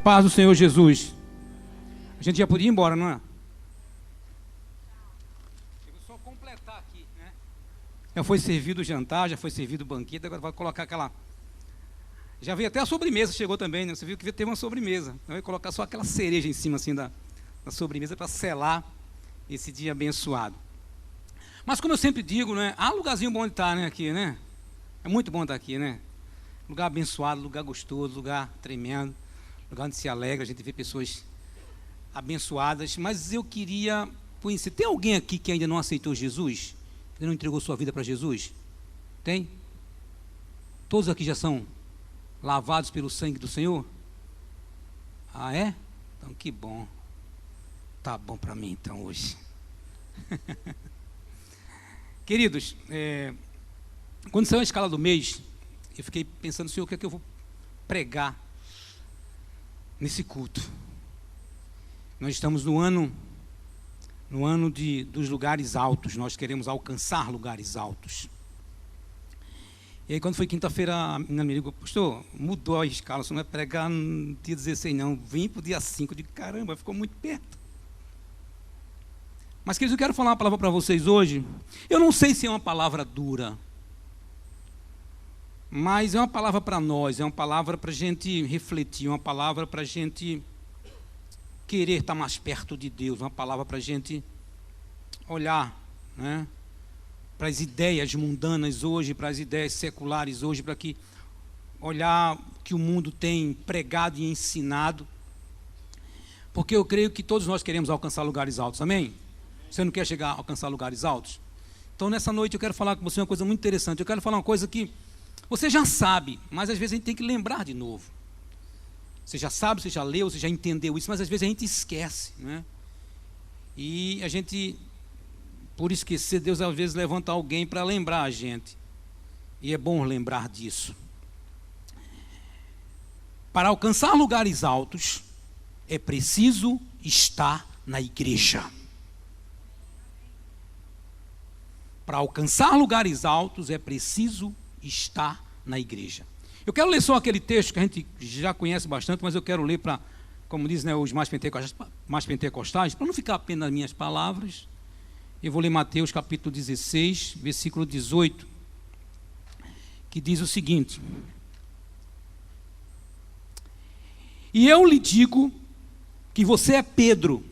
paz do Senhor Jesus. A gente já podia ir embora, não é? Eu vou só completar aqui, né? Já foi servido o jantar, já foi servido o banquete, agora vai colocar aquela... Já veio até a sobremesa, chegou também, né? Você viu que teve uma sobremesa. Eu ia colocar só aquela cereja em cima assim da sobremesa para selar esse dia abençoado. Mas como eu sempre digo, né? Há um lugarzinho bom de estar, né? Aqui, né? É muito bom estar aqui, né? Lugar abençoado, lugar gostoso, lugar tremendo, lugar onde se alegra, a gente vê pessoas abençoadas. Mas eu queria conhecer, tem alguém aqui que ainda não aceitou Jesus? Que não entregou sua vida para Jesus? Tem? Todos aqui já são lavados pelo sangue do Senhor? Ah, é? Então que bom. Tá bom para mim então hoje. Queridos, quando saiu a escala do mês, eu fiquei pensando, Senhor, o que é que eu vou pregar nesse culto? Nós estamos no ano dos lugares altos, nós queremos alcançar lugares altos. E aí quando foi quinta-feira, a menina me ligou, pastor, mudou a escala, você não vai pregar no dia 16 não, vim para o dia 5, de caramba, ficou muito perto. Mas queridos, eu quero falar uma palavra para vocês hoje. Eu não sei se é uma palavra dura, mas é uma palavra para nós, é uma palavra para a gente refletir, uma palavra para a gente querer estar mais perto de Deus, uma palavra para a gente olhar, né, para as ideias mundanas hoje, para as ideias seculares hoje, para que olhar o que o mundo tem pregado e ensinado, porque eu creio que todos nós queremos alcançar lugares altos, amém? Você não quer chegar a alcançar lugares altos? Então nessa noite eu quero falar com você uma coisa muito interessante, eu quero falar uma coisa que você já sabe, mas às vezes a gente tem que lembrar de novo. Você já sabe, você já leu, você já entendeu isso, mas às vezes a gente esquece, né? E a gente, por esquecer, Deus às vezes levanta alguém para lembrar a gente. E é bom lembrar disso. Para alcançar lugares altos, é preciso estar na igreja. Para alcançar lugares altos, é preciso estar na igreja. Eu quero ler só aquele texto que a gente já conhece bastante, mas eu quero ler para, como dizem, né, os mais pentecostais, para não ficar apenas nas minhas palavras. Eu vou ler Mateus capítulo 16, versículo 18, que diz o seguinte: E eu lhe digo que você é Pedro,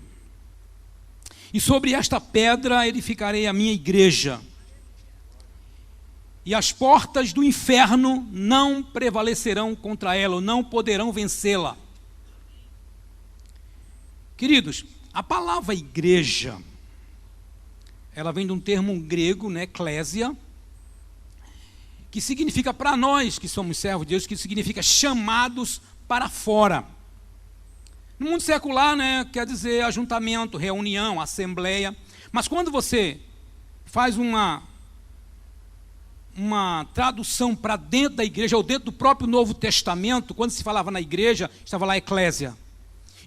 e sobre esta pedra edificarei a minha igreja, e as portas do inferno não prevalecerão contra ela, ou não poderão vencê-la. Queridos, a palavra igreja, ela vem de um termo grego, né, eclésia, que significa, para nós que somos servos de Deus, que significa chamados para fora. No mundo secular, né, quer dizer ajuntamento, reunião, assembleia. Mas quando você faz uma tradução para dentro da igreja, ou dentro do próprio Novo Testamento, quando se falava na igreja, estava lá eclésia.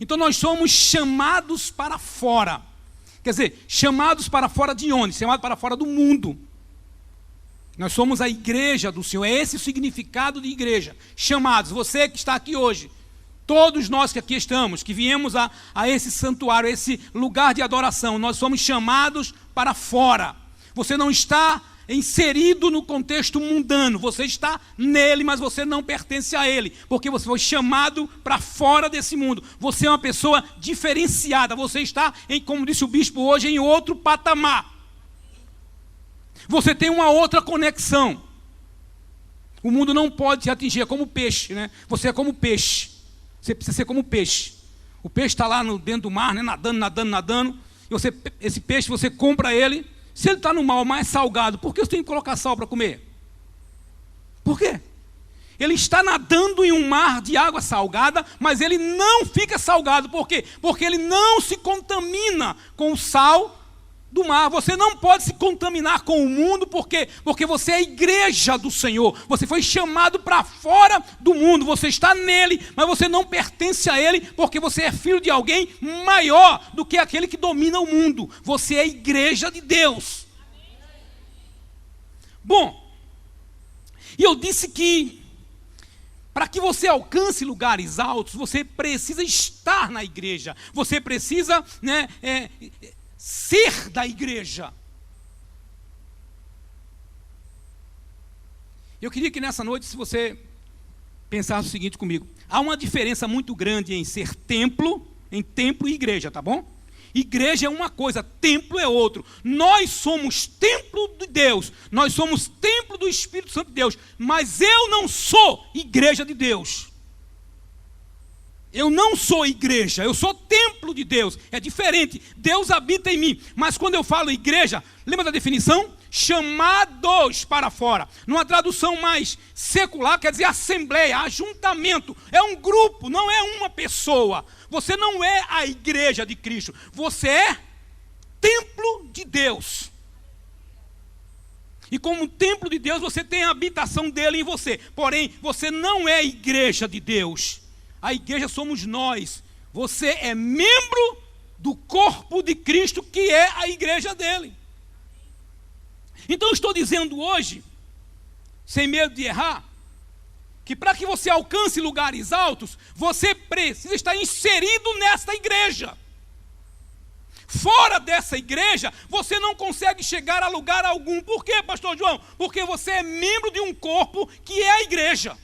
Então nós somos chamados para fora. Quer dizer, chamados para fora de onde? Chamados para fora do mundo. Nós somos a igreja do Senhor, é esse o significado de igreja. Chamados, você que está aqui hoje, todos nós que aqui estamos, que viemos a esse santuário, a esse lugar de adoração, nós somos chamados para fora. Você não está inserido no contexto mundano, você está nele, mas você não pertence a ele, porque você foi chamado para fora desse mundo. Você é uma pessoa diferenciada, você está, como disse o bispo hoje, em outro patamar. Você tem uma outra conexão. O mundo não pode te atingir, é como peixe, né? Você é como peixe, você precisa ser como peixe. O peixe está lá dentro do mar, né? nadando, e esse peixe, você compra ele. Se ele está no mar mais salgado, por que você tem que colocar sal para comer? Por quê? Ele está nadando em um mar de água salgada, mas ele não fica salgado. Por quê? Porque ele não se contamina com o sal do mar. Você não pode se contaminar com o mundo, por quê? Porque você é a igreja do Senhor. Você foi chamado para fora do mundo. Você está nele, mas você não pertence a ele, porque você é filho de alguém maior do que aquele que domina o mundo. Você é a igreja de Deus. Bom, e eu disse que Para que você alcance lugares altos, você precisa estar na igreja. Você precisa, ser da igreja. Eu queria que nessa noite, se você pensasse o seguinte comigo: há uma diferença muito grande em ser templo e igreja, tá bom? Igreja é uma coisa, templo é outro. Nós somos templo de Deus, nós somos templo do Espírito Santo de Deus, mas eu não sou igreja de Deus. Eu não sou igreja, eu sou templo de Deus. É diferente, Deus habita em mim. Mas quando eu falo igreja, lembra da definição? Chamados para fora. Numa tradução mais secular, quer dizer assembleia, ajuntamento. É um grupo, não é uma pessoa. Você não é a igreja de Cristo, você é templo de Deus. E como templo de Deus, você tem a habitação dele em você. Porém, você não é igreja de Deus. A igreja somos nós. Você é membro do corpo de Cristo, que é a igreja dele. Então eu estou dizendo hoje, sem medo de errar, que para que você alcance lugares altos, você precisa estar inserido nesta igreja. Fora dessa igreja, você não consegue chegar a lugar algum. Por quê, pastor João? Porque você é membro de um corpo que é a igreja.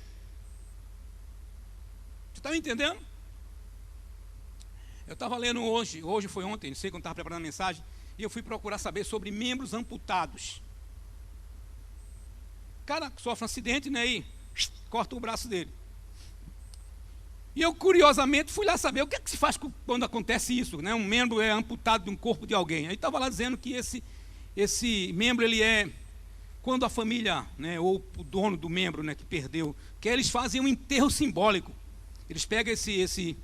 Você está me entendendo? Eu estava lendo hoje foi ontem, não sei quando estava preparando a mensagem, e eu fui procurar saber sobre membros amputados. O cara sofre um acidente, né, e corta o braço dele. E eu, curiosamente, fui lá saber o que é que se faz quando acontece isso, né? Um membro é amputado de um corpo de alguém. Aí estava lá dizendo que esse membro, ele é, quando a família, né, ou o dono do membro, né, que perdeu, que eles fazem um enterro simbólico. Eles pegam esse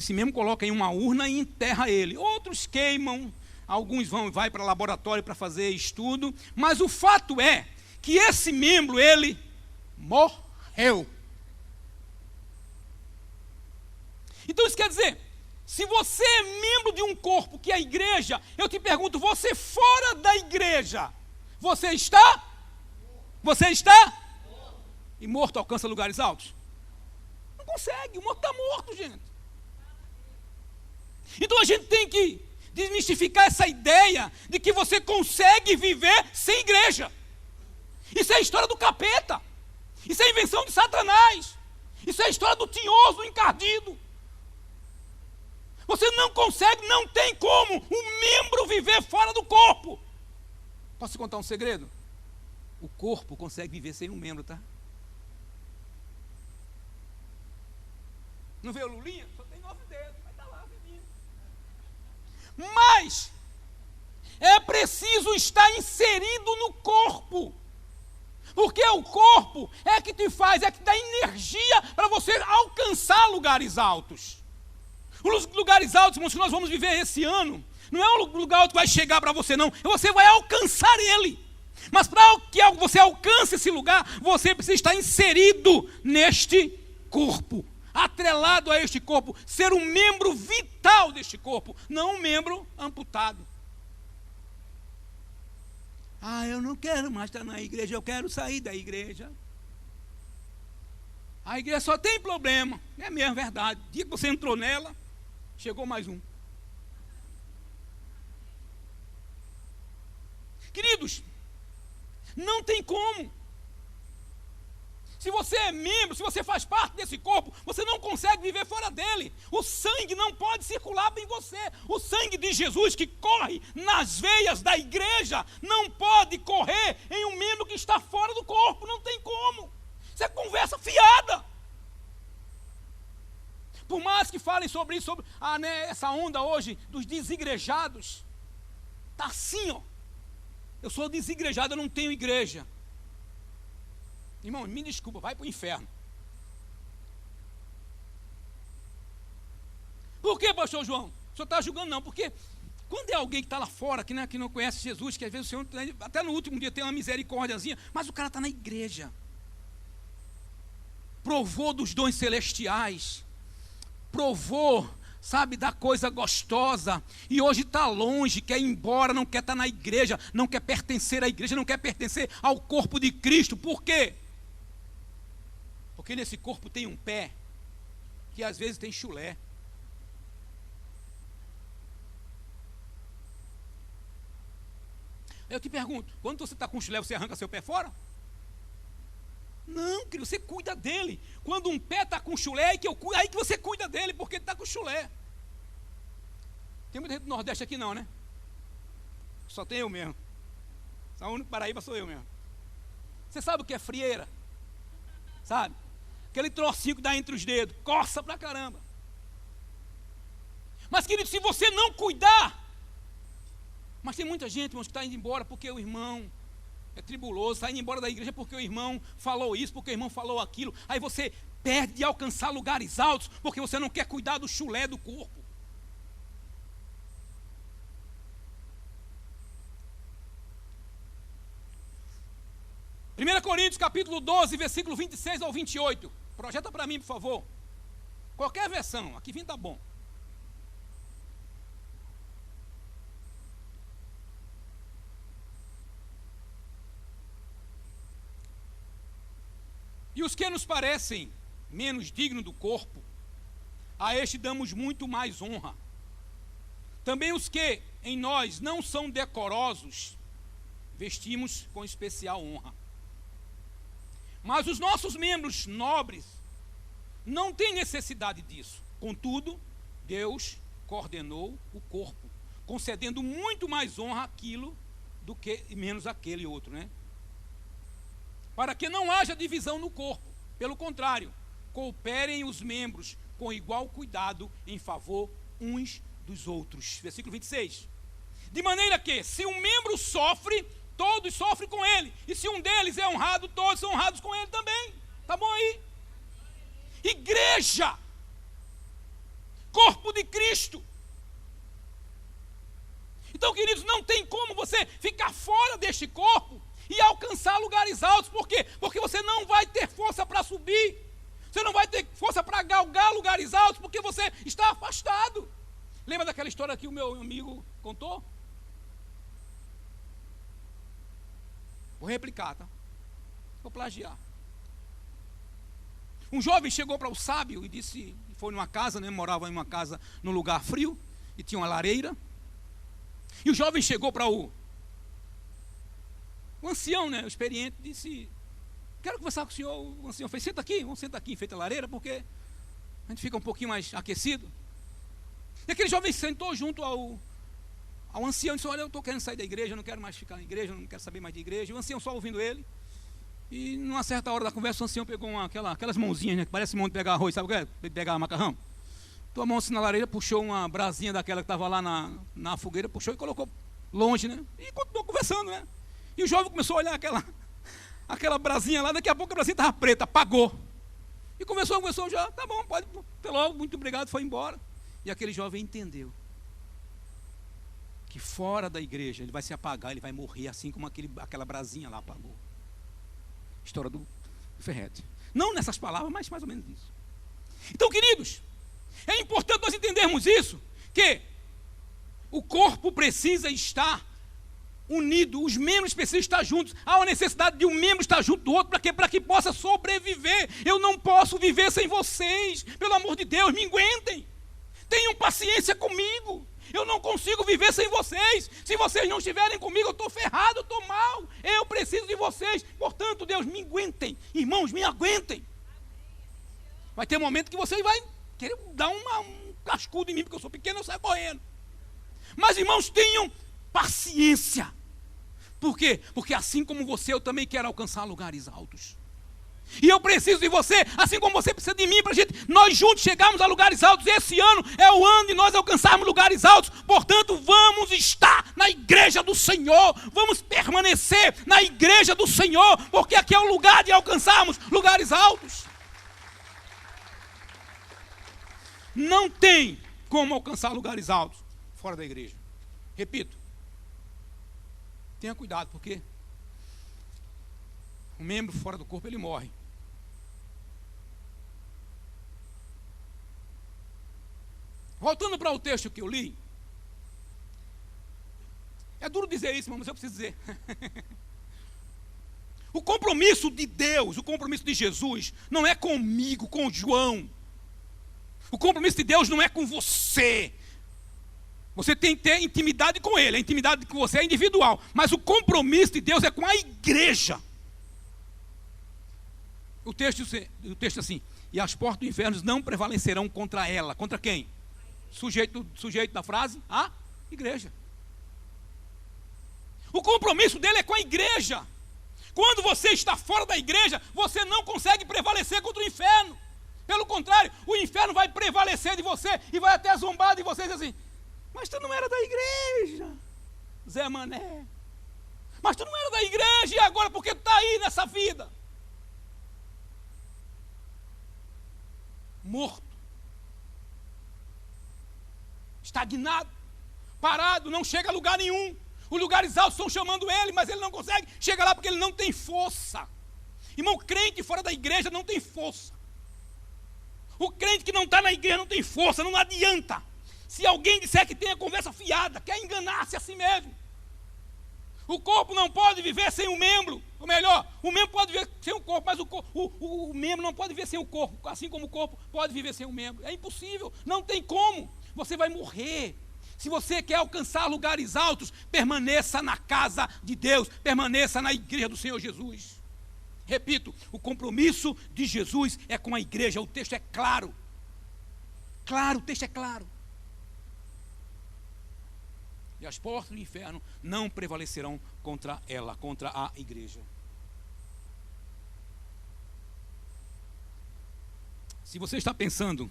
membro, colocam em uma urna e enterram ele. Outros queimam, alguns vai para laboratório para fazer estudo, mas o fato é que esse membro, ele morreu. Então isso quer dizer, se você é membro de um corpo que é a igreja, eu te pergunto, você fora da igreja, você está? Você está? E morto alcança lugares altos? Não consegue, o morto está morto, gente. Então a gente tem que desmistificar essa ideia de que você consegue viver sem igreja. Isso é a história do capeta. Isso é a invenção de Satanás. Isso é a história do tinhoso, do encardido. Você não consegue, não tem como um membro viver fora do corpo. Posso te contar um segredo? O corpo consegue viver sem um membro, tá? Não vê o Lulinha? Só tem 9 dedos, vai estar lá vivendo. Mas é preciso estar inserido no corpo. Porque o corpo é que te faz, é que dá energia para você alcançar lugares altos. Os lugares altos, irmãos, que nós vamos viver esse ano, não é um lugar alto que vai chegar para você, não. Você vai alcançar ele. Mas para que você alcance esse lugar, você precisa estar inserido neste corpo, atrelado a este corpo, ser um membro vital deste corpo, não um membro amputado. Ah, eu não quero mais estar na igreja, eu quero sair da igreja. A igreja só tem problema, é mesmo verdade. O dia que você entrou nela, chegou mais um. Queridos, não tem como. Se você é membro, se você faz parte desse corpo, você não consegue viver fora dele. O sangue não pode circular em você. O sangue de Jesus que corre nas veias da igreja não pode correr em um membro que está fora do corpo. Não tem como. Isso é conversa fiada. Por mais que falem sobre isso, sobre essa onda hoje dos desigrejados, está assim, ó. Eu sou desigrejado, eu não tenho igreja. Irmão, me desculpa, vai para o inferno. Por que, pastor João? O senhor está julgando? Não, porque quando é alguém que está lá fora, que não conhece Jesus, que às vezes o Senhor, até no último dia tem uma misericórdiazinha, mas o cara está na igreja. Provou dos dons celestiais. Provou, sabe, da coisa gostosa, e hoje está longe, quer ir embora, não quer estar na igreja, não quer pertencer à igreja, não quer pertencer ao corpo de Cristo. Por quê? Porque nesse corpo tem um pé, que às vezes tem chulé. Eu te pergunto, quando você está com chulé, você arranca seu pé fora? Não, querido, você cuida dele. Quando um pé está com chulé, aí que você cuida dele, porque ele está com chulé. Tem muita gente do Nordeste aqui não, né? Só tem eu mesmo. Só o único Paraíba sou eu mesmo. Você sabe o que é frieira? Sabe? Aquele trocinho que dá entre os dedos, coça pra caramba. Mas, querido, se você não cuidar... Mas tem muita gente, irmãos, que está indo embora porque o irmão é tribuloso, está indo embora da igreja porque o irmão falou isso, porque o irmão falou aquilo. Aí você perde de alcançar lugares altos, porque você não quer cuidar do chulé do corpo. Coríntios capítulo 12, versículo 26 ao 28. Projeta para mim, por favor. Qualquer versão, aqui vem tá bom. E os que nos parecem menos dignos do corpo, a este damos muito mais honra. Também os que em nós não são decorosos, vestimos com especial honra. Mas os nossos membros nobres não têm necessidade disso. Contudo, Deus coordenou o corpo, concedendo muito mais honra àquilo do que menos àquele outro, né? Para que não haja divisão no corpo. Pelo contrário, cooperem os membros com igual cuidado em favor uns dos outros. Versículo 26. De maneira que, se um membro sofre, todos sofrem com ele. E se um deles é honrado, todos são honrados com ele também. Tá bom aí? Igreja, corpo de Cristo. Então, queridos, não tem como você ficar fora deste corpo e alcançar lugares altos. Por quê? Porque você não vai ter força para subir. Você não vai ter força para galgar lugares altos, porque você está afastado. Lembra daquela história que o meu amigo contou? Vou replicar, tá? Vou plagiar. Um jovem chegou para o sábio e disse, foi numa casa, né, morava em uma casa num lugar frio, e tinha uma lareira. E o jovem chegou para o ancião, né, o experiente, disse, quero conversar com o senhor. O ancião fez, senta aqui, vamos sentar aqui em frente à lareira, porque a gente fica um pouquinho mais aquecido. E aquele jovem sentou junto ao ancião e disse, olha, eu estou querendo sair da igreja, eu não quero mais ficar na igreja, eu não quero saber mais de igreja. E o ancião só ouvindo ele. E numa certa hora da conversa, o ancião pegou aquelas mãozinhas, né, que parece mão de pegar arroz, sabe o que é? De pegar macarrão. Tomou a mão assim na lareira, puxou uma brasinha daquela que estava lá na fogueira, puxou e colocou longe, né? E continuou conversando, né? E o jovem começou a olhar aquela brasinha lá, daqui a pouco a brasinha estava preta, apagou. E conversou já, tá bom, pode, até logo, muito obrigado, foi embora. E aquele jovem entendeu que fora da igreja ele vai se apagar, ele vai morrer assim como aquela brasinha lá apagou. História do Ferretti. Não nessas palavras, mas mais ou menos isso. Então, queridos, é importante nós entendermos isso, que o corpo precisa estar unido, os membros precisam estar juntos. Há uma necessidade de um membro estar junto do outro, para que possa sobreviver. Eu não posso viver sem vocês, pelo amor de Deus, me aguentem. Tenham paciência comigo. Eu não consigo viver sem vocês. Se vocês não estiverem comigo, eu estou ferrado, eu estou mal. Eu preciso de vocês. Portanto, Deus, me aguentem. Irmãos, me aguentem. Vai ter um momento que vocês vão querer dar um cascudo em mim, porque eu sou pequeno, eu saio correndo. Mas, irmãos, tenham paciência. Por quê? Porque assim como você, eu também quero alcançar lugares altos. E eu preciso de você, assim como você precisa de mim, para nós juntos chegarmos a lugares altos. Esse ano é o ano de nós alcançarmos lugares altos. Portanto, vamos estar na igreja do Senhor. Vamos permanecer na igreja do Senhor, porque aqui é o lugar de alcançarmos lugares altos. Não tem como alcançar lugares altos fora da igreja. Repito, tenha cuidado, porque o membro fora do corpo, ele morre. Voltando para o texto que eu li, é duro dizer isso, mas eu preciso dizer. O compromisso de Deus, o compromisso de Jesus, não é comigo, com o João. O compromisso de Deus não é com você. Você tem que ter intimidade com Ele, a intimidade com você é individual. Mas o compromisso de Deus é com a igreja. O texto é assim: e as portas do inferno não prevalecerão contra ela. Contra quem? Sujeito da frase? A igreja. O compromisso dele é com a igreja. Quando você está fora da igreja, você não consegue prevalecer contra o inferno. Pelo contrário, o inferno vai prevalecer de você e vai até zombar de você e dizer assim: mas tu não era da igreja, Zé Mané. Mas tu não era da igreja, e agora por que tu está aí nessa vida? Morto, estagnado, parado, não chega a lugar nenhum. Os lugares altos estão chamando ele, mas ele não consegue chegar lá porque ele não tem força. Irmão, crente fora da igreja não tem força. O crente que não está na igreja não tem força, não adianta. Se alguém disser que tem a conversa fiada, quer enganar-se a si mesmo. O corpo não pode viver sem o membro. Ou melhor, o membro pode viver sem o corpo, mas o membro não pode viver sem o corpo. Assim como o corpo pode viver sem o membro. É impossível, não tem como. Você vai morrer. Se você quer alcançar lugares altos, permaneça na casa de Deus, permaneça na igreja do Senhor Jesus. Repito, o compromisso de Jesus é com a igreja. O texto é claro. Claro, o texto é claro. E as portas do inferno não prevalecerão contra ela, contra a igreja. Se você está pensando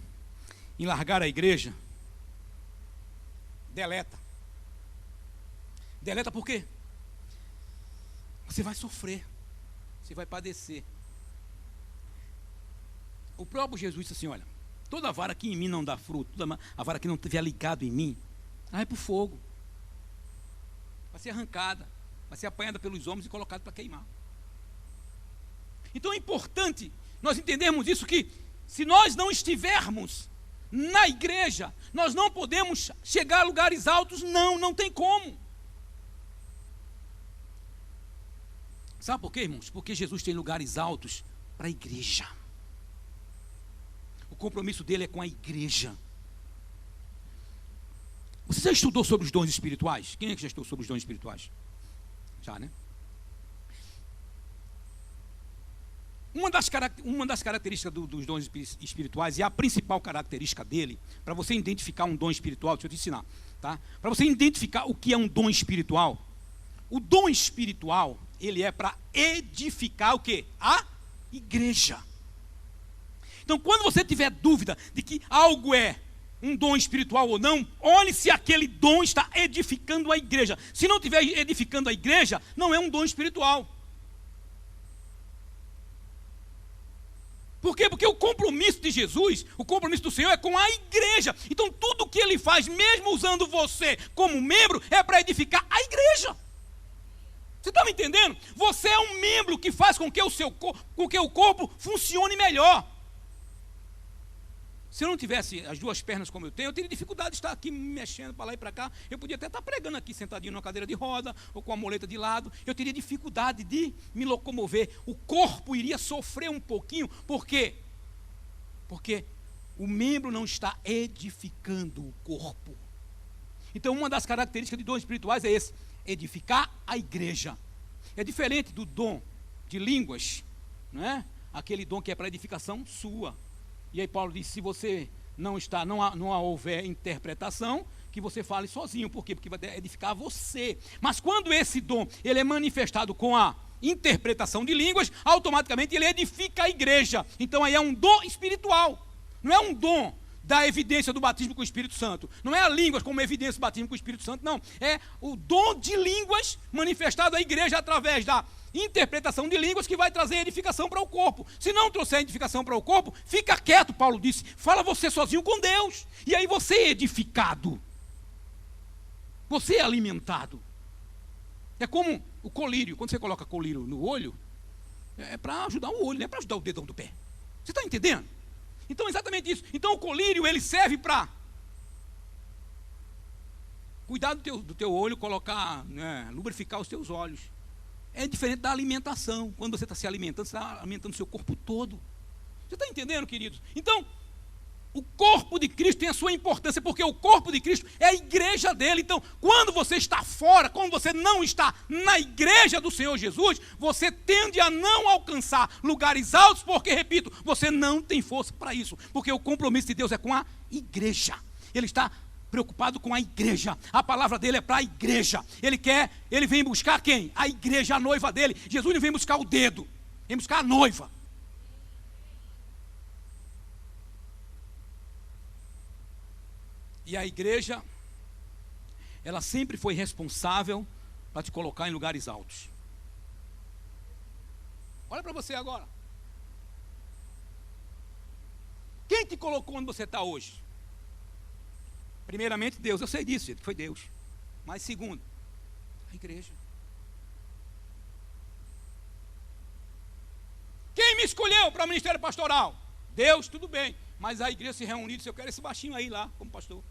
em largar a igreja, deleta. Deleta por quê? Você vai sofrer, você vai padecer. O próprio Jesus disse assim: olha, toda vara que em mim não dá fruto, toda a vara que não estiver ligado em mim, vai para o fogo. Vai ser arrancada, vai ser apanhada pelos homens e colocada para queimar. Então é importante nós entendermos isso, que se nós não estivermos na igreja, nós não podemos chegar a lugares altos, não tem como. Sabe por quê, irmãos? Porque Jesus tem lugares altos para a igreja. O compromisso dele é com a igreja. Você já estudou sobre os dons espirituais? Quem é que já estudou sobre os dons espirituais? Já, né? Uma das características dos dons espirituais, e a principal característica dele, para você identificar um dom espiritual, deixa eu te ensinar, tá? Para você identificar o que é um dom espiritual, o dom espiritual, ele é para edificar o quê? A igreja. Então, quando você tiver dúvida de que algo é um dom espiritual ou não, olhe se aquele dom está edificando a igreja. Se não estiver edificando a igreja, não é um dom espiritual. Por quê? Porque o compromisso de Jesus, o compromisso do Senhor é com a igreja. Então tudo que Ele faz, mesmo usando você como membro, é para edificar a igreja. Você está me entendendo? Você é um membro que faz com que o corpo funcione melhor. Se eu não tivesse as duas pernas como eu tenho, eu teria dificuldade de estar aqui me mexendo para lá e para cá. Eu podia até estar pregando aqui sentadinho numa cadeira de roda ou com a muleta de lado. Eu teria dificuldade de me locomover. O corpo iria sofrer um pouquinho. Por quê? Porque o membro não está edificando o corpo. Então, uma das características de dons espirituais é esse: edificar a igreja. É diferente do dom de línguas, não é? Aquele dom que é para edificação sua. E aí Paulo diz: se você não houver interpretação, que você fale sozinho. Por quê? Porque vai edificar você. Mas quando esse dom ele é manifestado com a interpretação de línguas, automaticamente ele edifica a igreja. Então aí é um dom espiritual. Não é um dom da evidência do batismo com o Espírito Santo. Não é a línguas como evidência do batismo com o Espírito Santo, não. É o dom de línguas manifestado à igreja através da interpretação de línguas, que vai trazer edificação para o corpo. Se não trouxer edificação para o corpo, fica quieto, Paulo disse. Fala você sozinho com Deus. E aí você é edificado. Você é alimentado. É como o colírio. Quando você coloca colírio no olho, é para ajudar o olho, não é para ajudar o dedão do pé. Você está entendendo? Então é exatamente isso. Então o colírio, ele serve para cuidar do teu olho, colocar, né, lubrificar os teus olhos. é diferente da alimentação. Quando você está se alimentando, você está alimentando o seu corpo todo. Você está entendendo, queridos? Então, o corpo de Cristo tem a sua importância, porque o corpo de Cristo é a igreja dele. Então, quando você está fora, quando você não está na igreja do Senhor Jesus, você tende a não alcançar lugares altos, porque, repito, você não tem força para isso, porque o compromisso de Deus é com a igreja. Ele está preocupado com a igreja. A palavra dele é para a igreja. Ele vem buscar quem? A igreja, a noiva dele. Jesus não vem buscar o dedo, vem buscar a noiva. E a igreja, ela sempre foi responsável para te colocar em lugares altos. Olha para você agora. Quem te colocou onde você está hoje? Primeiramente Deus, eu sei disso, gente, foi Deus. Mas segundo, a igreja. Quem me escolheu para o ministério pastoral? Deus, tudo bem. Mas a igreja se reuniu e disse, eu quero esse baixinho aí lá, como pastor.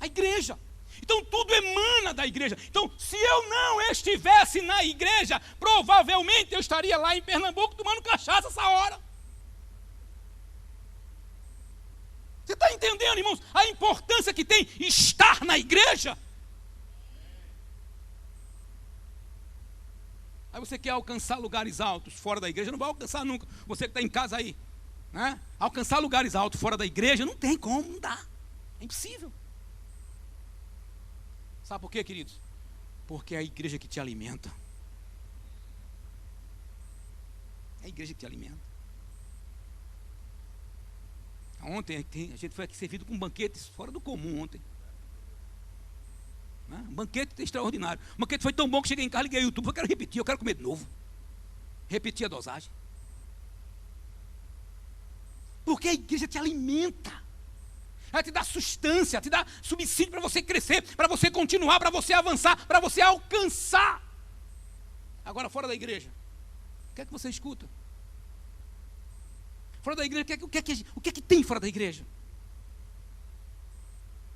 A igreja. Então tudo emana da igreja. Então, se eu não estivesse na igreja, provavelmente eu estaria lá em Pernambuco tomando cachaça essa hora. Você está entendendo, irmãos, a importância que tem estar na igreja? Aí você quer alcançar lugares altos fora da igreja, não vai alcançar nunca. Você que está em casa aí, né? Alcançar lugares altos fora da igreja, não tem como, não dá. É impossível. Sabe por quê, queridos? Porque é a igreja que te alimenta. É a igreja que te alimenta. Ontem a gente foi aqui servido com banquetes fora do comum ontem. Né? Um banquete extraordinário. O banquete foi tão bom que cheguei em casa, liguei o YouTube, eu quero repetir, eu quero comer de novo. Repetir a dosagem. Porque a igreja te alimenta. Ela te dá sustância, te dá subsídio para você crescer, para você continuar, para você avançar, para você alcançar. Agora, fora da igreja, o que é que você escuta? Fora da igreja, o que é que tem fora da igreja?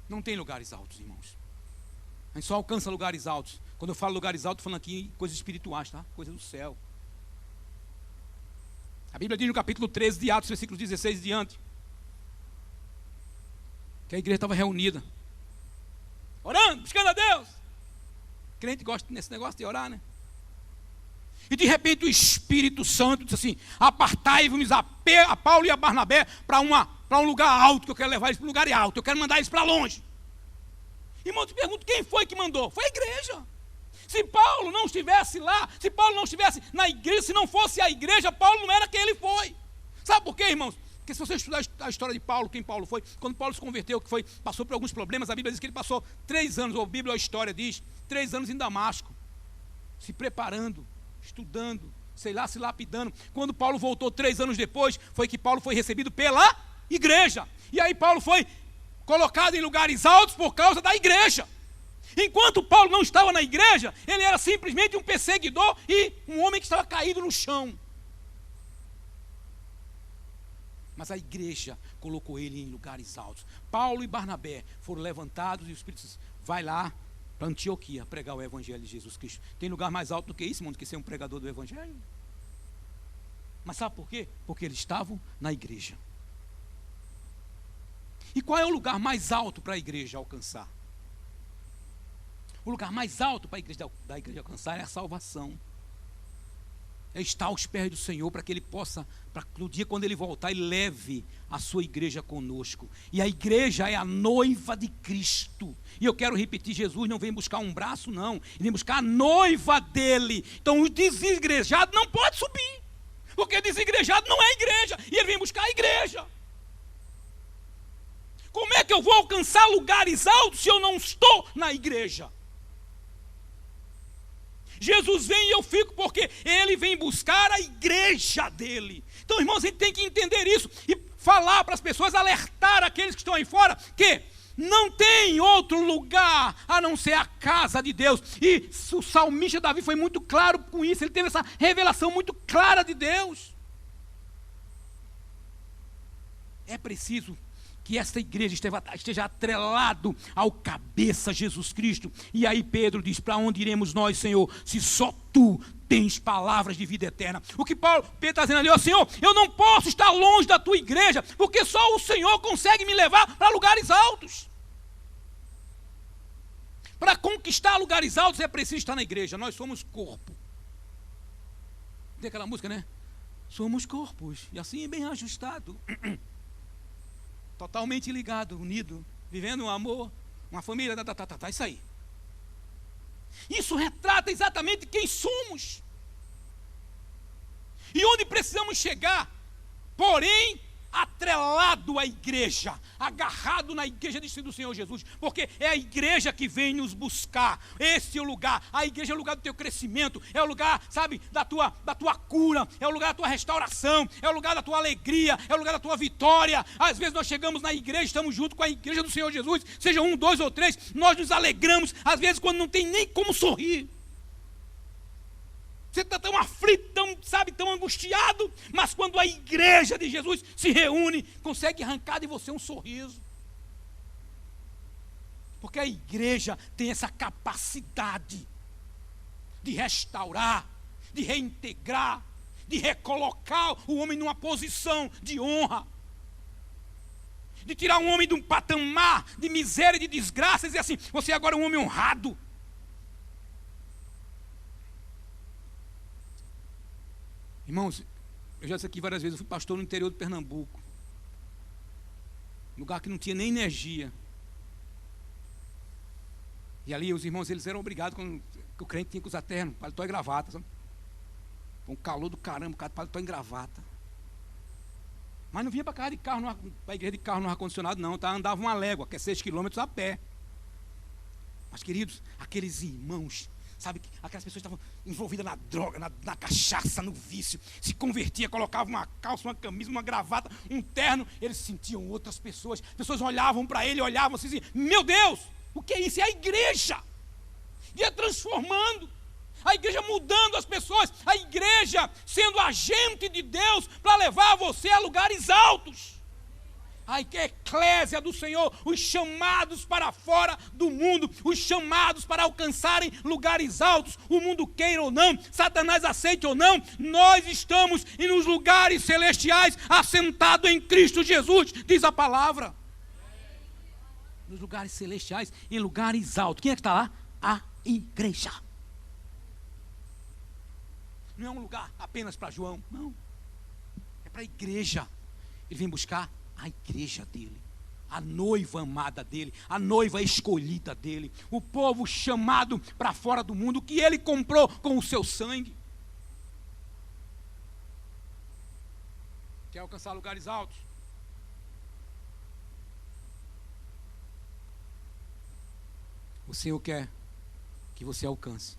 Não tem lugares altos, irmãos. A gente só alcança lugares altos. Quando eu falo lugares altos, estou falando aqui coisas espirituais, tá? Coisas do céu. A Bíblia diz no capítulo 13 de Atos, versículos 16 diante, que a igreja estava reunida, orando, buscando a Deus. Crente gosta desse negócio de orar, né? E de repente o Espírito Santo disse assim, apartai-vos a Paulo e a Barnabé para um lugar alto, que eu quero levar eles para um lugar alto, eu quero mandar eles para longe. Irmão, eu te pergunto, quem foi que mandou? Foi a igreja. Se Paulo não estivesse lá, se Paulo não estivesse na igreja, se não fosse a igreja, Paulo não era quem ele foi. Sabe por quê, irmãos? Porque se você estudar a história de Paulo, quem Paulo foi, quando Paulo se converteu, passou por alguns problemas, a Bíblia diz que ele passou 3 anos, ou a Bíblia ou a história diz, 3 anos em Damasco, se preparando, estudando, sei lá, se lapidando. Quando Paulo voltou 3 anos depois, foi que Paulo foi recebido pela igreja. E aí Paulo foi colocado em lugares altos por causa da igreja. Enquanto Paulo não estava na igreja, ele era simplesmente um perseguidor e um homem que estava caído no chão. Mas a igreja colocou ele em lugares altos. Paulo e Barnabé foram levantados e o Espírito disse, vai lá para Antioquia pregar o evangelho de Jesus Cristo. Tem lugar mais alto do que isso, irmão, do que ser um pregador do evangelho? Mas sabe por quê? Porque eles estavam na igreja. E qual é o lugar mais alto para a igreja alcançar? O lugar mais alto para a igreja alcançar é a salvação. É estar aos pés do Senhor para que Ele possa, para no dia quando Ele voltar, Ele leve a sua igreja conosco. E a igreja é a noiva de Cristo. E eu quero repetir, Jesus não vem buscar um braço, não. Ele vem buscar a noiva dEle. Então o desigrejado não pode subir. Porque desigrejado não é igreja. E Ele vem buscar a igreja. Como é que eu vou alcançar lugares altos se eu não estou na igreja? Jesus vem e eu fico porque Ele vem buscar a igreja dEle. Então, irmãos, a gente tem que entender isso e falar para as pessoas, alertar aqueles que estão aí fora, que não tem outro lugar a não ser a casa de Deus. E o salmista Davi foi muito claro com isso, ele teve essa revelação muito clara de Deus. É preciso que esta igreja esteja atrelado ao cabeça Jesus Cristo. E aí Pedro diz: para onde iremos nós, Senhor, se só tu tens palavras de vida eterna? O que Pedro está dizendo ali: ó Senhor, eu não posso estar longe da tua igreja, porque só o Senhor consegue me levar para lugares altos. Para conquistar lugares altos é preciso estar na igreja. Nós somos corpo. Tem aquela música, né? Somos corpos, e assim bem ajustado, totalmente ligado, unido, vivendo um amor, uma família, isso aí. Isso retrata exatamente quem somos e onde precisamos chegar, porém atrelado à igreja, agarrado na igreja do Senhor Jesus, porque é a igreja que vem nos buscar. Esse é o lugar. A igreja é o lugar do teu crescimento, é o lugar, sabe, da tua cura, é o lugar da tua restauração, é o lugar da tua alegria, é o lugar da tua vitória. Às vezes nós chegamos na igreja, estamos junto com a igreja do Senhor Jesus, seja 1, 2 ou 3, nós nos alegramos, às vezes quando não tem nem como sorrir. Você está tão aflito, tão angustiado, mas quando a igreja de Jesus se reúne, consegue arrancar de você um sorriso. Porque a igreja tem essa capacidade de restaurar, de reintegrar, de recolocar o homem numa posição de honra, de tirar um homem de um patamar de miséria e de desgraça e dizer assim: você agora é um homem honrado. Irmãos, eu já disse aqui várias vezes, eu fui pastor no interior de Pernambuco, lugar que não tinha nem energia. E ali os irmãos, eles eram obrigados, quando o crente tinha que usar terno, paletó e gravata, sabe? Um calor do caramba, paletó e gravata. Mas não vinha para casa de carro, para a igreja de carro no ar-condicionado, não, tá? Andava uma légua, que é 6 quilômetros a pé. Mas, queridos, aqueles irmãos, sabe, aquelas pessoas estavam envolvidas na droga, na cachaça, no vício, se convertia, colocava uma calça, uma camisa, uma gravata, um terno, eles sentiam outras pessoas, pessoas olhavam para ele, olhavam assim, meu Deus, o que é isso? É a igreja, ia transformando, a igreja mudando as pessoas, a igreja sendo agente de Deus para levar você a lugares altos. A eclésia do Senhor, os chamados para fora do mundo, os chamados para alcançarem lugares altos, o mundo queira ou não, Satanás aceite ou não, nós estamos nos lugares celestiais, assentados em Cristo Jesus, diz a palavra. Nos lugares celestiais, em lugares altos. Quem é que está lá? A igreja. Não é um lugar apenas para João, não, é para a igreja. Ele vem buscar a igreja dele, a noiva amada dele, a noiva escolhida dele, o povo chamado para fora do mundo, que ele comprou com o seu sangue. Quer alcançar lugares altos? O Senhor quer que você alcance,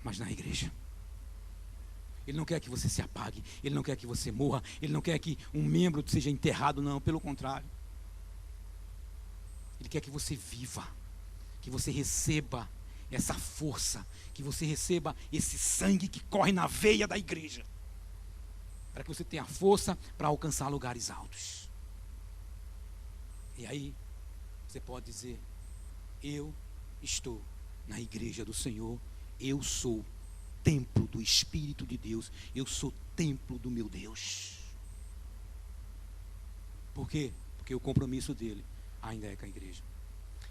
mas na igreja. Ele não quer que você se apague, Ele não quer que você morra, Ele não quer que um membro seja enterrado, não, pelo contrário. Ele quer que você viva, que você receba essa força, que você receba esse sangue que corre na veia da igreja, para que você tenha força para alcançar lugares altos. E aí, você pode dizer: eu estou na igreja do Senhor, eu sou templo do Espírito de Deus, eu sou templo do meu Deus. Por quê? Porque o compromisso dele ainda é com a igreja.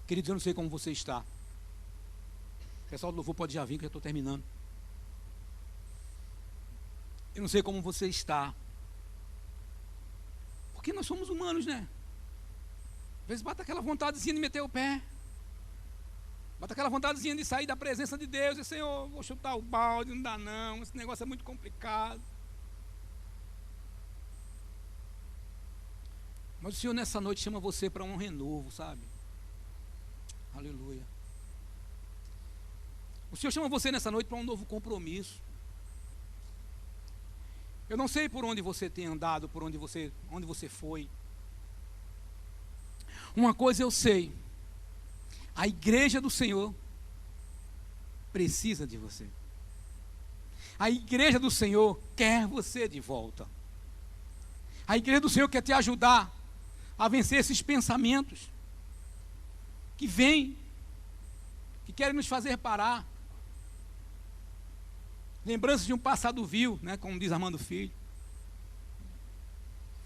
Queridos, eu não sei como você está. O pessoal do louvor pode já vir, que eu estou terminando. Eu não sei como você está, porque nós somos humanos, né? Às vezes bate aquela vontadezinha de meter o pé, bate aquela vontadezinha de sair da presença de Deus e: Senhor, vou chutar o balde, não dá não, esse negócio é muito complicado. Mas o Senhor nessa noite chama você para um renovo, sabe? Aleluia. O Senhor chama você nessa noite para um novo compromisso. Eu não sei por onde você tem andado, por onde você foi. Uma coisa eu sei: a igreja do Senhor precisa de você. A igreja do Senhor quer você de volta. A igreja do Senhor quer te ajudar a vencer esses pensamentos que vêm, que querem nos fazer parar. Lembranças de um passado vil, né, como diz Armando Filho,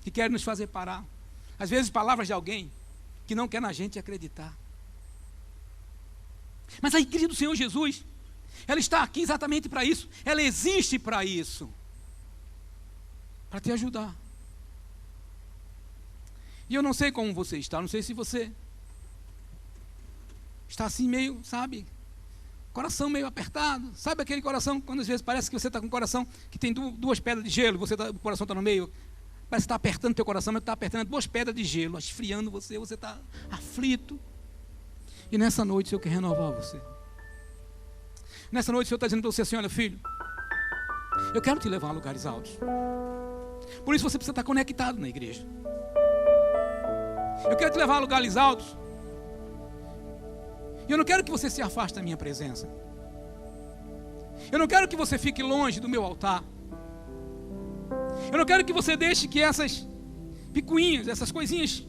que querem nos fazer parar. Às vezes palavras de alguém que não quer na gente acreditar. Mas a igreja do Senhor Jesus, ela está aqui exatamente para isso. Ela existe para isso, para te ajudar. E eu não sei como você está, não sei se você está assim meio, sabe, coração meio apertado. Sabe aquele coração, quando às vezes parece que você está com um coração que tem duas pedras de gelo, o coração está no meio, parece que está apertando teu coração, mas está apertando duas pedras de gelo, esfriando você está aflito. E nessa noite o Senhor quer renovar você. Nessa noite o Senhor está dizendo para você assim: olha, filho, eu quero te levar a lugares altos. Por isso você precisa estar conectado na igreja. Eu quero te levar a lugares altos. E eu não quero que você se afaste da minha presença. Eu não quero que você fique longe do meu altar. Eu não quero que você deixe que essas picuinhas, essas coisinhas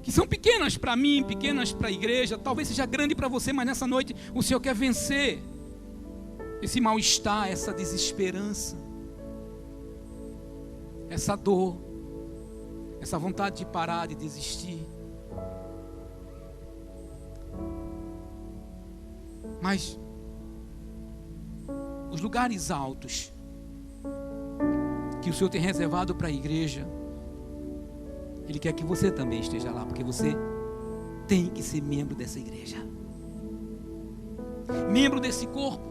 que são pequenas para mim, pequenas para a igreja, talvez seja grande para você, mas nessa noite o Senhor quer vencer esse mal-estar, essa desesperança, essa dor, essa vontade de parar, de desistir. Mas os lugares altos que o Senhor tem reservado para a igreja, Ele quer que você também esteja lá, porque você tem que ser membro dessa igreja, membro desse corpo.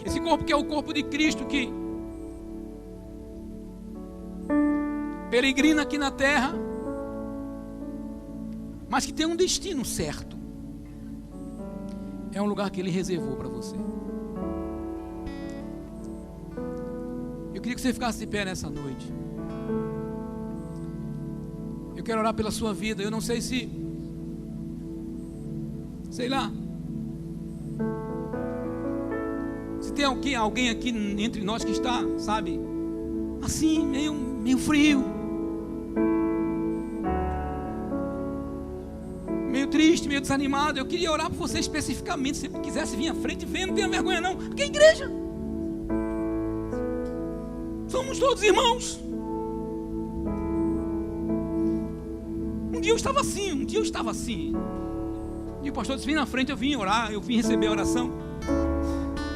Esse corpo que é o corpo de Cristo, que peregrina aqui na terra, mas que tem um destino certo. É um lugar que Ele reservou para você. Eu queria que você ficasse de pé nessa noite. Eu quero orar pela sua vida. Eu não sei se, sei lá, se tem alguém aqui entre nós que está, sabe, assim, meio frio, meio triste, meio desanimado. Eu queria orar por você especificamente. Se você quisesse vir à frente, venha, não tenha vergonha não, porque é igreja. Somos todos irmãos. Um dia eu estava assim. E o pastor disse: vem na frente. Eu vim orar, eu vim receber a oração.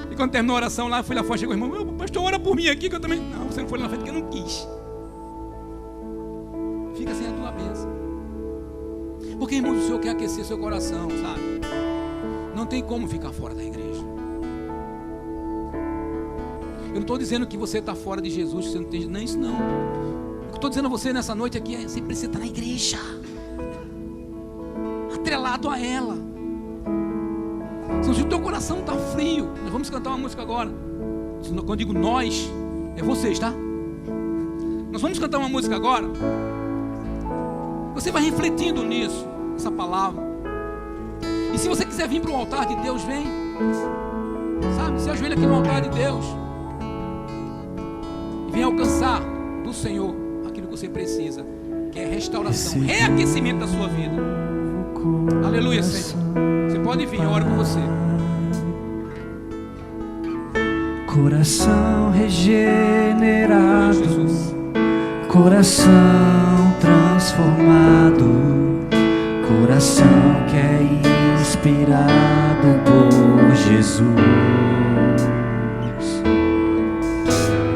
E quando terminou a oração lá, eu fui lá fora, chegou o irmão: meu pastor, ora por mim aqui, que eu também. Não, você não foi lá na frente, porque eu não quis. Fica sem a tua bênção. Porque, irmãos, o Senhor quer aquecer seu coração, sabe? Não tem como ficar fora da igreja. Eu não estou dizendo que você está fora de Jesus, que você não tem, nem isso não. O que eu estou dizendo a você nessa noite aqui é: você precisa estar na igreja, atrelado a ela. Se o teu coração está frio, nós vamos cantar uma música agora. Quando eu digo nós, é vocês, tá? Nós vamos cantar uma música agora. Você vai refletindo nisso, essa palavra. E se você quiser vir para o altar de Deus, vem. Sabe, se ajoelha aqui no altar de Deus e vem alcançar do Senhor aquilo que você precisa, que é restauração, reaquecimento da sua vida. Aleluia, Senhor. Você pode vir, eu oro por você. Coração regenerado, Jesus. Coração transformado, coração que é inspirado por Jesus.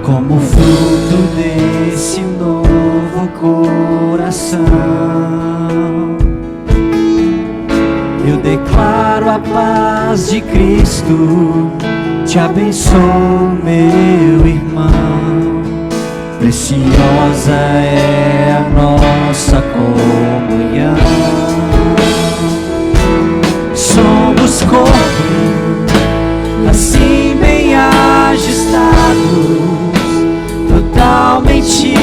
Como fruto desse novo coração, eu declaro a paz de Cristo. Te abençoo, meu irmão. Preciosa é a nossa comunhão. Somos corpo, assim bem ajustados, totalmente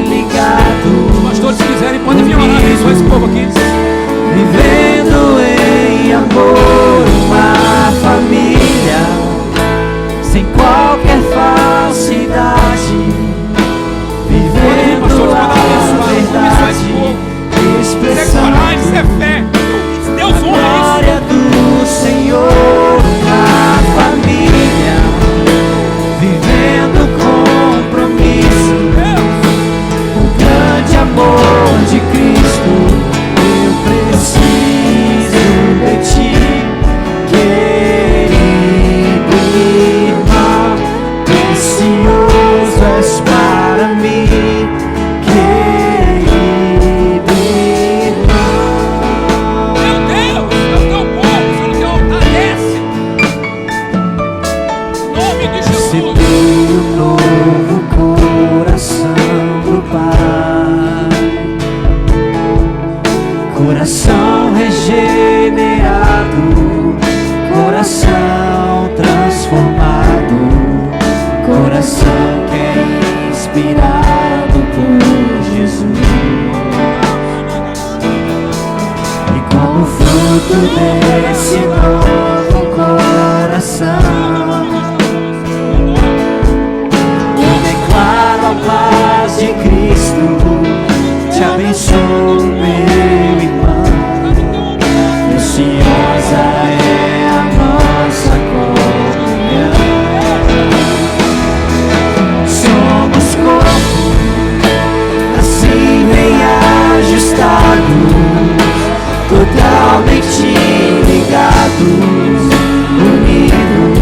ligados. Os pastores, se quiserem, podem vir orar com esse povo aqui. Vivendo em amor, uma família, sem qualquer falsidade. Vivendo Coração regenerado, coração transformado, coração que é inspirado por Jesus. E como fruto desse novo coração, eu declaro a paz de Cristo, te abençoo, meu irmão. Preciosa é a nossa comunhão. Somos corpo, assim bem ajustados, totalmente ligados, unidos,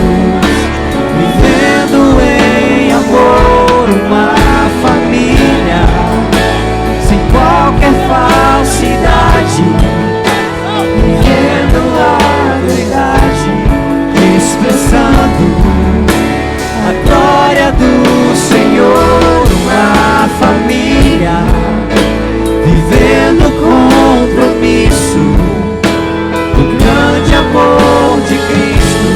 vivendo em amor, uma família, sem qualquer falsidade, vivendo a verdade, expressando a glória do Senhor, uma família, vivendo compromisso, o grande amor de Cristo.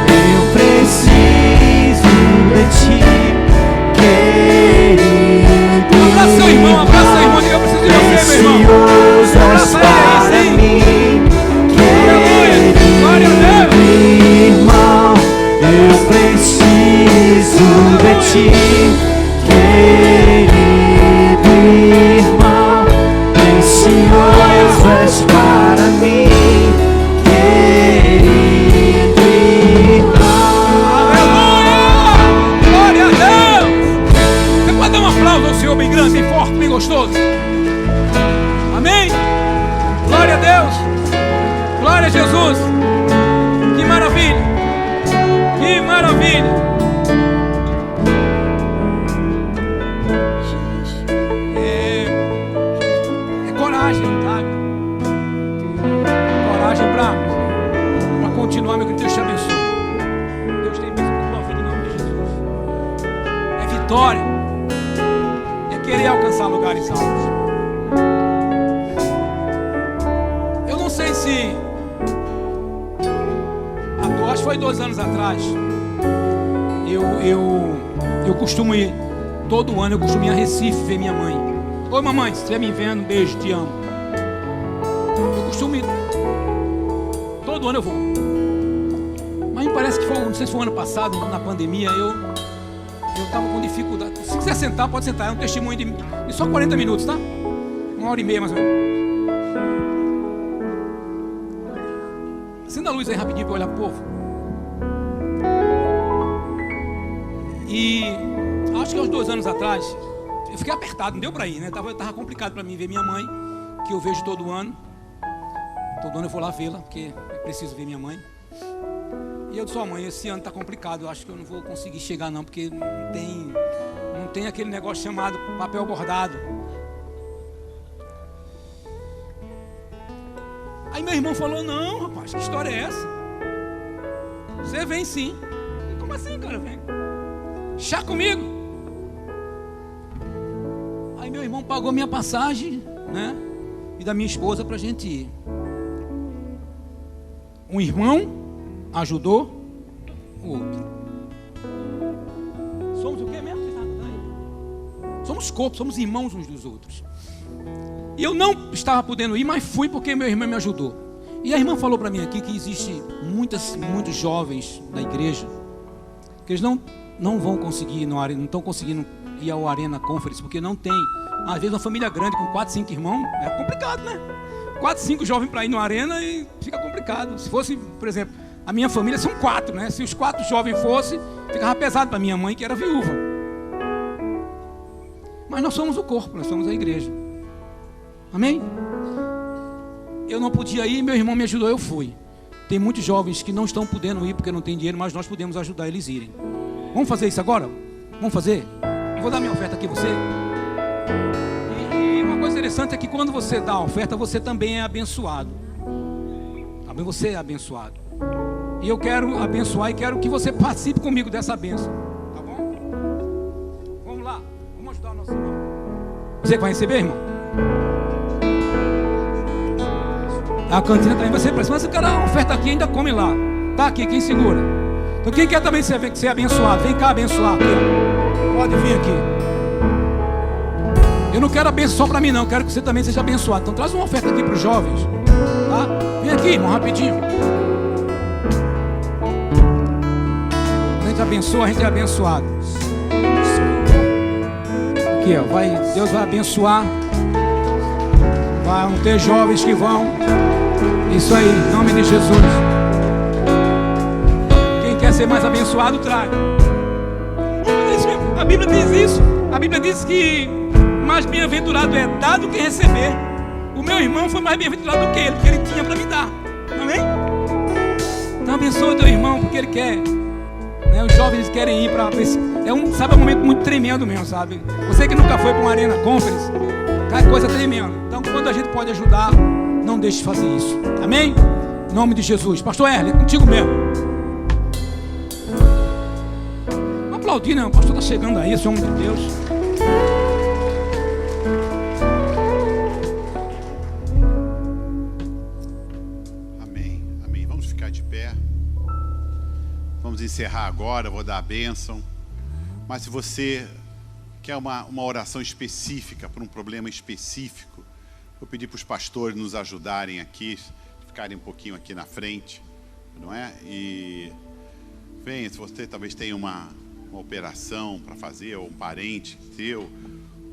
Eu preciso de ti, querido. Abraça seu irmão, diga, eu preciso de você, meu irmão. Preciosas para mim, querido irmão, eu preciso de ti, querido irmão, preciosas para mim, querido irmão. Aleluia! Glória a Deus! Você pode dar um aplauso ao Senhor bem grande, bem forte, bem gostoso? Amém? Glória a Deus! Glória a Jesus! Que maravilha! Que maravilha! É coragem, sabe? Coragem para continuar, meu querido. Deus te abençoe. Deus tem bênção para a tua vida em nome de Jesus. É vitória. É querer alcançar lugares altos. Eu não sei se acho que foi 2 anos atrás. Eu costumo ir, todo ano eu costumo ir a Recife ver minha mãe. Oi mamãe, se estiver me vendo, beijo, te amo. Eu costumo ir, todo ano eu vou. Mas me parece que foi, não sei se foi ano passado, na pandemia, eu estava com dificuldade. Se quiser sentar, pode sentar, é um testemunho de só 40 minutos, tá? 1h30 mais ou menos. Acenda a luz aí rapidinho para olhar o povo. E acho que uns 2 anos atrás, eu fiquei apertado, não deu para ir, né? Tava complicado para mim ver minha mãe, que eu vejo todo ano. Todo ano eu vou lá vê-la, porque eu preciso ver minha mãe. E eu disse, mãe, esse ano tá complicado, eu acho que eu não vou conseguir chegar não, porque não tem aquele negócio chamado papel bordado. Aí meu irmão falou, não rapaz, que história é essa? Você vem sim. Como assim, cara? Vem. Chá comigo. Aí meu irmão pagou minha passagem, né? E da minha esposa pra gente ir. Um irmão ajudou o outro. Somos o que mesmo? Somos corpo, somos irmãos uns dos outros. E eu não estava podendo ir, mas fui porque meu irmão me ajudou. E a irmã falou para mim aqui que existe muitos jovens na igreja que eles não vão conseguir ir no Arena, não estão conseguindo ir ao Arena Conference porque não tem. Às vezes uma família grande com 4, 5 irmãos é complicado, né? 4, 5 jovens para ir no Arena e fica complicado. Se fosse, por exemplo, a minha família são 4, né? Se os 4 jovens fossem, ficava pesado para minha mãe que era viúva. Mas nós somos o corpo, nós somos a igreja. Amém? Eu não podia ir, meu irmão me ajudou, eu fui. Tem muitos jovens que não estão podendo ir porque não tem dinheiro, mas nós podemos ajudar eles a irem. Vamos fazer isso agora? Vamos fazer? Eu vou dar minha oferta aqui a você. E uma coisa interessante é que quando você dá a oferta, você também é abençoado. Também você é abençoado. E eu quero abençoar e quero que você participe comigo dessa bênção. Tá bom? Vamos lá. Vamos ajudar o nosso irmão. Você que vai receber, irmão? A cantina também vai ser para cima. Mas o cara, a oferta aqui ainda come lá. Tá aqui, quem segura? Então quem quer também ser abençoado? Vem cá abençoar aqui, ó. Pode vir aqui. Eu não quero a bênção só para mim não, quero que você também seja abençoado. Então traz uma oferta aqui para os jovens, tá? Vem aqui, irmão, rapidinho. A gente abençoa, a gente é abençoado. Aqui, ó, Deus vai abençoar. Vão ter jovens que vão. Isso aí, em nome de Jesus. Quem quer ser mais abençoado, traga. A Bíblia diz isso. A Bíblia diz que mais bem-aventurado é dar do que receber. O meu irmão foi mais bem-aventurado do que ele, porque ele tinha para me dar. Amém? Então abençoa o teu irmão, porque ele quer. Né? Os jovens querem ir para esse. Sabe, é um momento muito tremendo mesmo, sabe? Você que nunca foi para uma Arena Conference, é coisa tremenda. Então quando a gente pode ajudar, não deixe de fazer isso. Amém? Em nome de Jesus. Pastor Erle, é contigo mesmo. Não aplaudir não, o pastor está chegando aí, esse homem de Deus. Amém, amém. Vamos ficar de pé. Vamos encerrar agora, vou dar a bênção. Mas se você quer uma oração específica para um problema específico, vou pedir para os pastores nos ajudarem aqui, ficarem um pouquinho aqui na frente, não é? E venha, se você talvez tenha uma operação para fazer, ou um parente teu,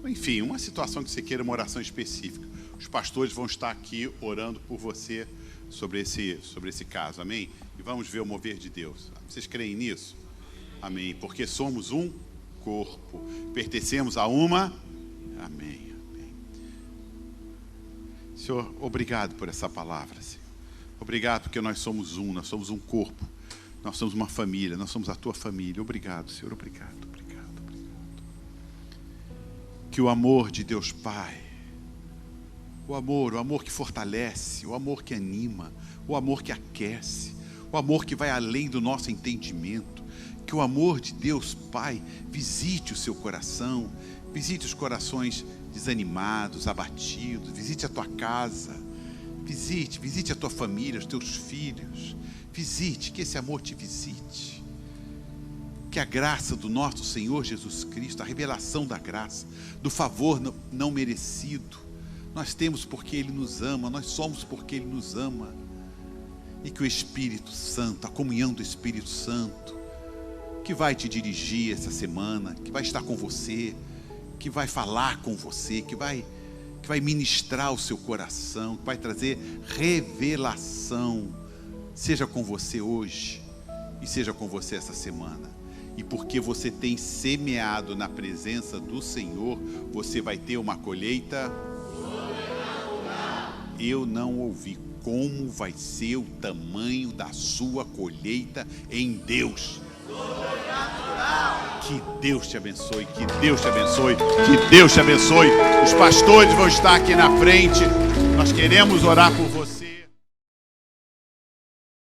enfim, uma situação que você queira uma oração específica. Os pastores vão estar aqui orando por você sobre esse caso, amém? E vamos ver o mover de Deus. Vocês creem nisso? Amém. Porque somos um corpo, pertencemos a uma. Amém, amém. Senhor, obrigado por essa palavra, Senhor. Obrigado porque nós somos um corpo. Nós somos uma família, nós somos a tua família. Obrigado, Senhor, obrigado. Que o amor de Deus Pai, o amor que fortalece, o amor que anima, o amor que aquece, o amor que vai além do nosso entendimento, que o amor de Deus Pai visite o seu coração, visite os corações desanimados, abatidos, visite a tua casa, visite a tua família, os teus filhos, visite, que esse amor te visite, que a graça do nosso Senhor Jesus Cristo, a revelação da graça, do favor não merecido, nós temos porque Ele nos ama, nós somos porque Ele nos ama, e que o Espírito Santo, a comunhão do Espírito Santo, que vai te dirigir essa semana, que vai estar com você, que vai falar com você, que vai ministrar o seu coração, que vai trazer revelação, seja com você hoje e seja com você essa semana. E porque você tem semeado na presença do Senhor, você vai ter uma colheita. Eu não ouvi como vai ser o tamanho da sua colheita em Deus. Que Deus te abençoe, que Deus te abençoe, que Deus te abençoe. Os pastores vão estar aqui na frente. Nós queremos orar por você.